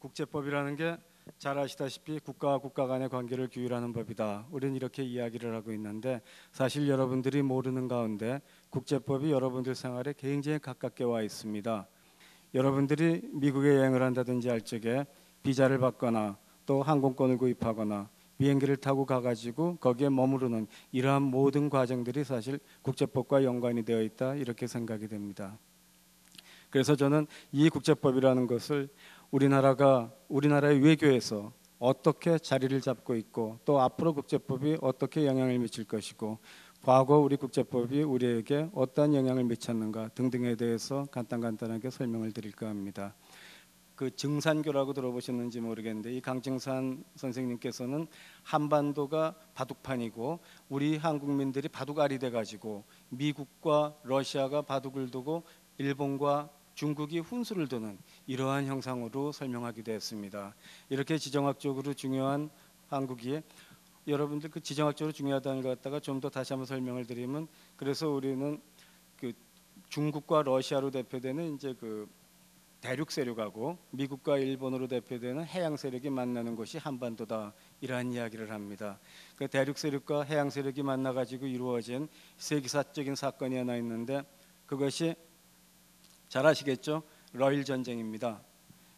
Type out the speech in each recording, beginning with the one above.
국제법이라는 게 잘 아시다시피 국가와 국가 간의 관계를 규율하는 법이다. 우리는 이렇게 이야기를 하고 있는데 사실 여러분들이 모르는 가운데 국제법이 여러분들 생활에 굉장히 가깝게 와 있습니다. 여러분들이 미국에 여행을 한다든지 할 적에 비자를 받거나 또 항공권을 구입하거나 비행기를 타고 가가지고 거기에 머무르는 이러한 모든 과정들이 사실 국제법과 연관이 되어 있다 이렇게 생각이 됩니다. 그래서 저는 이 국제법이라는 것을 우리나라의 외교에서 어떻게 자리를 잡고 있고 또 앞으로 국제법이 어떻게 영향을 미칠 것이고 과거 우리 국제법이 우리에게 어떠한 영향을 미쳤는가 등등에 대해서 간단하게 설명을 드릴까 합니다. 그 증산교라고 들어보셨는지 모르겠는데 이 강증산 선생님께서는 한반도가 바둑판이고 우리 한국민들이 바둑알이 돼가지고 미국과 러시아가 바둑을 두고 일본과 중국이 훈수를 두는 이러한 형상으로 설명하기도 했습니다. 이렇게 지정학적으로 중요한 한국이 여러분들 그 지정학적으로 중요하다는 것 갖다가 좀 더 다시 한번 설명을 드리면 그래서 우리는 그 중국과 러시아로 대표되는 이제 그 대륙 세력하고 미국과 일본으로 대표되는 해양 세력이 만나는 곳이 한반도다 이러한 이야기를 합니다. 그 대륙 세력과 해양 세력이 만나 가지고 이루어진 세계사적인 사건이 하나 있는데 그것이 잘 아시겠죠? 러일 전쟁입니다.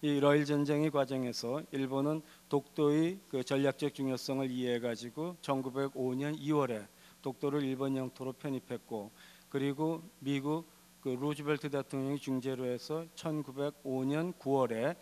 이 러일 전쟁의 과정에서 일본은 독도의 그 전략적 중요성을 이해해 가지고 1905년 2월에 독도를 일본 영토로 편입했고 그리고 미국 그 루즈벨트 대통령이 중재로 해서 1905년 9월에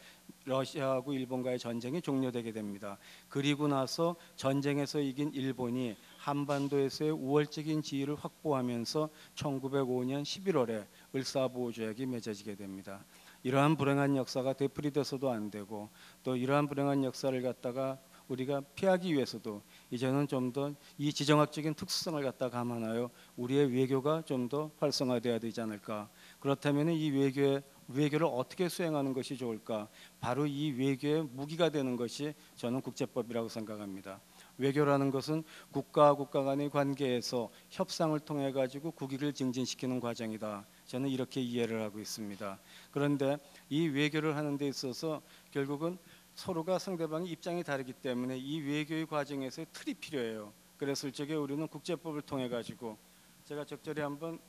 러시아하고 일본과의 전쟁이 종료되게 됩니다. 그리고 나서 전쟁에서 이긴 일본이 한반도에서의 우월적인 지위를 확보하면서 1905년 11월에 을사보호조약이 맺어지게 됩니다. 이러한 불행한 역사가 되풀이돼서도 안 되고 또 이러한 불행한 역사를 갖다가 우리가 피하기 위해서도 이제는 좀 더 이 지정학적인 특수성을 갖다 감안하여 우리의 외교가 좀 더 활성화돼야 되지 않을까. 그렇다면 이 외교를 어떻게 수행하는 것이 좋을까? 바로 이 외교의 무기가 되는 것이 저는 국제법이라고 생각합니다. 외교라는 것은 국가와 국가 간의 관계에서 협상을 통해 가지고 국익을 증진시키는 과정이다. 저는 이렇게 이해를 하고 있습니다. 그런데 이 외교를 하는 데 있어서 결국은 서로가 상대방의 입장이 다르기 때문에 이 외교의 과정에서 틀이 필요해요. 그랬을 적에 우리는 국제법을 통해 가지고 제가 적절히 한번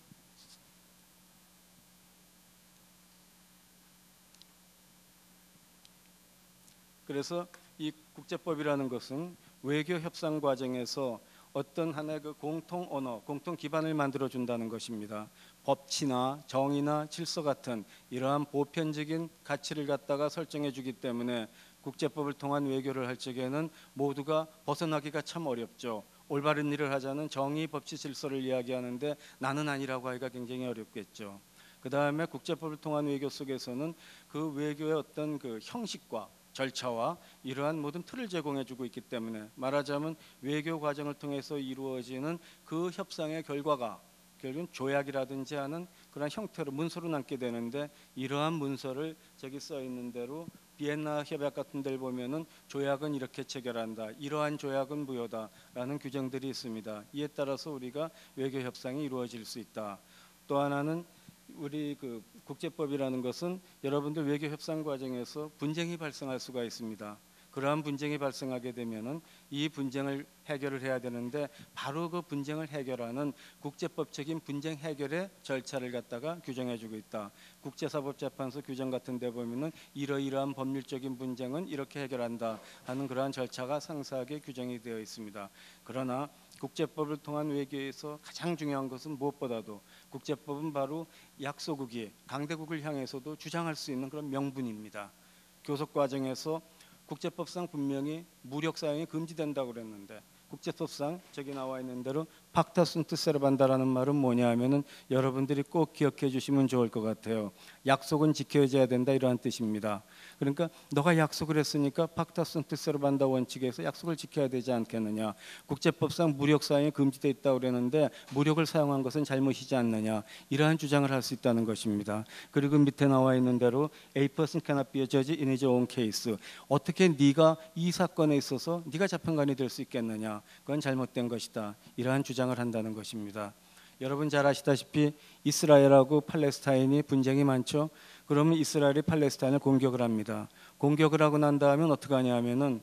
그래서 이 국제법이라는 것은 외교 협상 과정에서 어떤 하나의 그 공통 언어, 공통 기반을 만들어 준다는 것입니다. 법치나 정의나 질서 같은 이러한 보편적인 가치를 갖다가 설정해 주기 때문에 국제법을 통한 외교를 할 적에는 모두가 벗어나기가 참 어렵죠. 올바른 일을 하자는 정의, 법치, 질서를 이야기하는데 나는 아니라고 하기가 굉장히 어렵겠죠. 그 다음에 국제법을 통한 외교 속에서는 그 외교의 어떤 그 형식과 절차와 이러한 모든 틀을 제공해주고 있기 때문에 말하자면 외교 과정을 통해서 이루어지는 그 협상의 결과가 결국은 조약이라든지 하는 그런 형태로 문서로 남게 되는데 이러한 문서를 저기 써 있는 대로 비엔나 협약 같은 데를 보면은 조약은 이렇게 체결한다. 이러한 조약은 무효다라는 규정들이 있습니다. 이에 따라서 우리가 외교 협상이 이루어질 수 있다. 또 하나는 우리 그 국제법이라는 것은 여러분들 외교 협상 과정에서 분쟁이 발생할 수가 있습니다. 그러한 분쟁이 발생하게 되면은 이 분쟁을 해결을 해야 되는데 바로 그 분쟁을 해결하는 국제법적인 분쟁 해결의 절차를 갖다가 규정해주고 있다. 국제사법재판소 규정 같은 데 보면은 이러이러한 법률적인 분쟁은 이렇게 해결한다 하는 그러한 절차가 상세하게 규정이 되어 있습니다. 그러나 국제법을 통한 외교에서 가장 중요한 것은 무엇보다도 국제법은 바로 약소국이 강대국을 향해서도 주장할 수 있는 그런 명분입니다. 교섭 과정에서 국제법상 분명히 무력 사용이 금지된다고 그랬는데 국제법상 저기 나와 있는 대로 팍타 순트 세르반다라는 말은 뭐냐 하면은 여러분들이 꼭 기억해 주시면 좋을 것 같아요. 약속은 지켜져야 된다 이러한 뜻입니다. 그러니까 너가 약속을 했으니까 팍타 순트 세르반다 원칙에서 약속을 지켜야 되지 않겠느냐. 국제법상 무력 사용이 금지되어 있다고 그랬는데 무력을 사용한 것은 잘못이지 않느냐. 이러한 주장을 할 수 있다는 것입니다. 그리고 밑에 나와 있는 대로 A person cannot be judged in his own case. 어떻게 네가 이 사건에 있어서 네가 재판관이 될 수 있겠느냐. 그건 잘못된 것이다. 이러한 주장을 한다는 것입니다. 여러분 잘 아시다시피 이스라엘하고 팔레스타인이 분쟁이 많죠. 그러면 이스라엘이 팔레스타인을 공격을 합니다. 공격을 하고 난 다음에 어떻게 하냐면은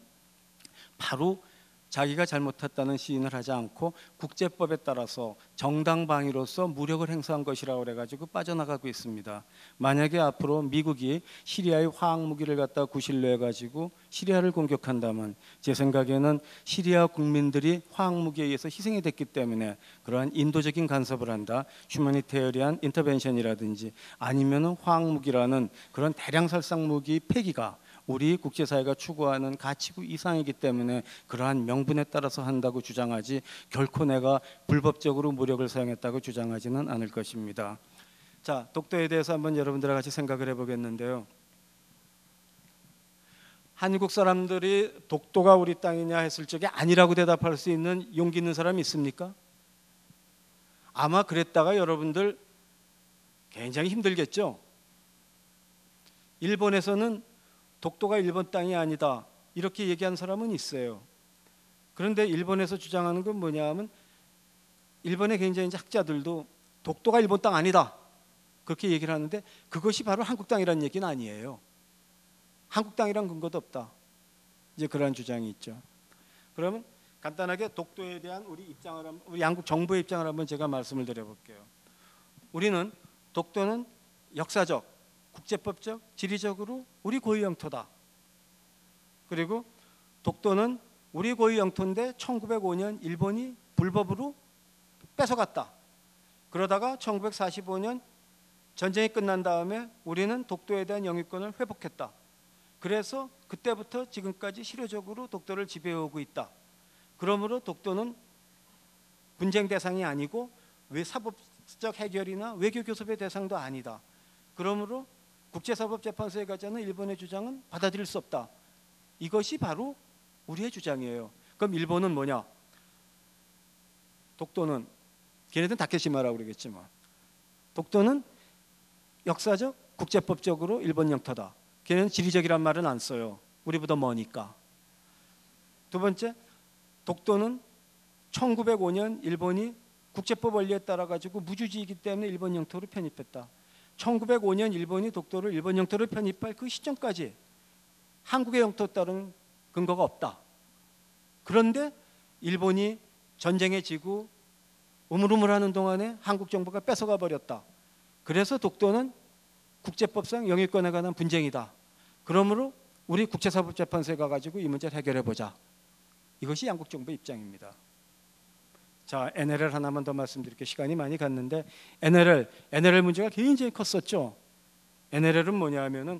바로 자기가 잘못했다는 시인을 하지 않고 국제법에 따라서 정당방위로서 무력을 행사한 것이라고 그래가지고 빠져나가고 있습니다. 만약에 앞으로 미국이 시리아의 화학무기를 갖다 구실로 해가지고 시리아를 공격한다면 제 생각에는 시리아 국민들이 화학무기에 의해서 희생이 됐기 때문에 그러한 인도적인 간섭을 한다, 휴머니테리안 인터벤션이라든지 아니면은 화학무기라는 그런 대량 살상무기 폐기가 우리 국제사회가 추구하는 가치구 이상이기 때문에 그러한 명분에 따라서 한다고 주장하지 결코 내가 불법적으로 무력을 사용했다고 주장하지는 않을 것입니다. 자, 독도에 대해서 한번 여러분들과 같이 생각을 해보겠는데요. 한국 사람들이 독도가 우리 땅이냐 했을 적에 아니라고 대답할 수 있는 용기 있는 사람이 있습니까? 아마 그랬다가 여러분들 굉장히 힘들겠죠. 일본에서는 독도가 일본 땅이 아니다 이렇게 얘기한 사람은 있어요. 그런데 일본에서 주장하는 건 뭐냐 하면 일본의 굉장히 학자들도 독도가 일본 땅 아니다 그렇게 얘기를 하는데 그것이 바로 한국 땅이라는 얘기는 아니에요. 한국 땅이란 근거도 없다. 이제 그러한 주장이 있죠. 그러면 간단하게 독도에 대한 우리 한국 정부의 입장을 한번 제가 말씀을 드려볼게요. 우리는 독도는 역사적, 국제법적, 지리적으로 우리 고유 영토다. 그리고 독도는 우리 고유 영토인데 1905년 일본이 불법으로 뺏어갔다. 그러다가 1945년 전쟁이 끝난 다음에 우리는 독도에 대한 영유권을 회복했다. 그래서 그때부터 지금까지 실효적으로 독도를 지배해오고 있다. 그러므로 독도는 분쟁 대상이 아니고 사법적 해결이나 외교 교섭의 대상도 아니다. 그러므로 국제사법재판소에 가지 않은 일본의 주장은 받아들일 수 없다. 이것이 바로 우리의 주장이에요. 그럼 일본은 뭐냐? 독도는 걔네들은 다케시마라고 그러겠지 뭐. 독도는 역사적, 국제법적으로 일본 영토다. 걔네는 지리적이란 말은 안 써요. 우리보다 머니까. 두 번째, 독도는 1905년 일본이 국제법 원리에 따라 가지고 무주지이기 때문에 일본 영토로 편입했다. 1905년 일본이 독도를 일본 영토로 편입할 그 시점까지 한국의 영토에 따른 근거가 없다. 그런데 일본이 전쟁에 지고 우물우물하는 동안에 한국 정부가 뺏어가 버렸다. 그래서 독도는 국제법상 영유권에 관한 분쟁이다. 그러므로 우리 국제사법재판소에 가가지고 이 문제를 해결해 보자. 이것이 양국 정부의 입장입니다. 자, NLL 하나만 더 말씀드릴게요. 시간이 많이 갔는데 NLL 문제가 굉장히 컸었죠. NLL은 뭐냐 하면은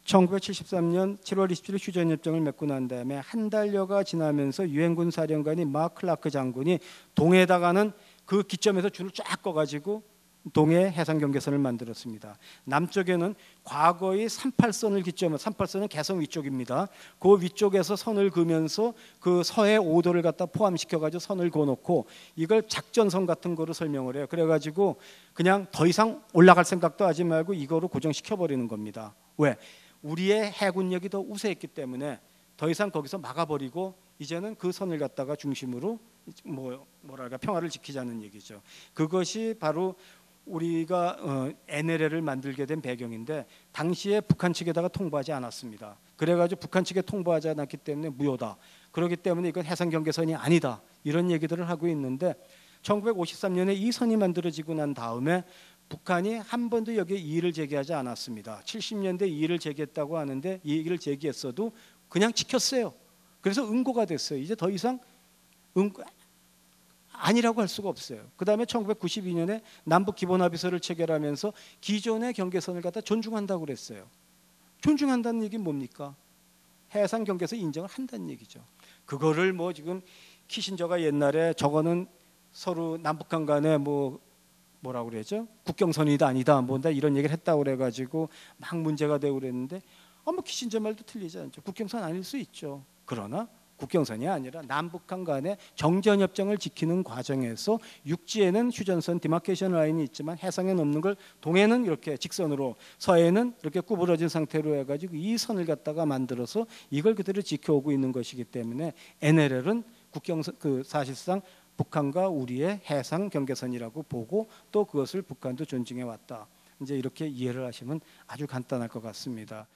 1973년 7월 27일 휴전협정을 맺고 난 다음에 한 달여가 지나면서 유엔군 사령관이 마크 클라크 장군이 동해에다 가는 그 기점에서 줄을 쫙 꺼가지고 동해 해상 경계선을 만들었습니다. 남쪽에는 과거의 38선을 기점으로, 38선은 개성 위쪽입니다. 그 위쪽에서 선을 그으면서 그 서해 5도를 갖다 포함시켜가지고 선을 그어놓고 이걸 작전선 같은 거로 설명을 해요. 그래가지고 그냥 더 이상 올라갈 생각도 하지 말고 이거로 고정시켜버리는 겁니다. 왜? 우리의 해군력이 더 우세했기 때문에 더 이상 거기서 막아버리고 이제는 그 선을 갖다가 중심으로 뭐랄까 평화를 지키자는 얘기죠. 그것이 바로 우리가 NLL을 만들게 된 배경인데 당시에 북한 측에다가 통보하지 않았습니다. 그래가지고 북한 측에 통보하지 않았기 때문에 무효다. 그렇기 때문에 이건 해상 경계선이 아니다. 이런 얘기들을 하고 있는데 1953년에 이 선이 만들어지고 난 다음에 북한이 한 번도 여기에 이의를 제기하지 않았습니다. 70년대 이의를 제기했다고 하는데 이 얘기를 제기했어도 그냥 지켰어요. 그래서 응고가 됐어요. 이제 더 이상 아니라고 할 수가 없어요. 그 다음에 1992년에 남북기본합의서를 체결하면서 기존의 경계선을 갖다 존중한다고 그랬어요. 존중한다는 얘기는 뭡니까? 해상 경계선 인정을 한다는 얘기죠. 그거를 뭐 지금 키신저가 옛날에 저거는 서로 남북한 간에 뭐라고 그러죠? 국경선이다 아니다 뭔다 이런 얘기를 했다고 그래가지고 막 문제가 되고 그랬는데 뭐 키신저 말도 틀리지 않죠. 국경선 아닐 수 있죠. 그러나 국경선이 아니라 남북한 간의 정전협정을 지키는 과정에서 육지에는 휴전선 디마케이션 라인이 있지만 해상에 없는 걸 동해는 이렇게 직선으로 서해는 이렇게 구부러진 상태로 해가지고 이 선을 갖다가 만들어서 이걸 그대로 지켜오고 있는 것이기 때문에 NLL은 국경선 사실상 북한과 우리의 해상 경계선이라고 보고 또 그것을 북한도 존중해 왔다. 이제 이렇게 이해를 하시면 아주 간단할 것 같습니다.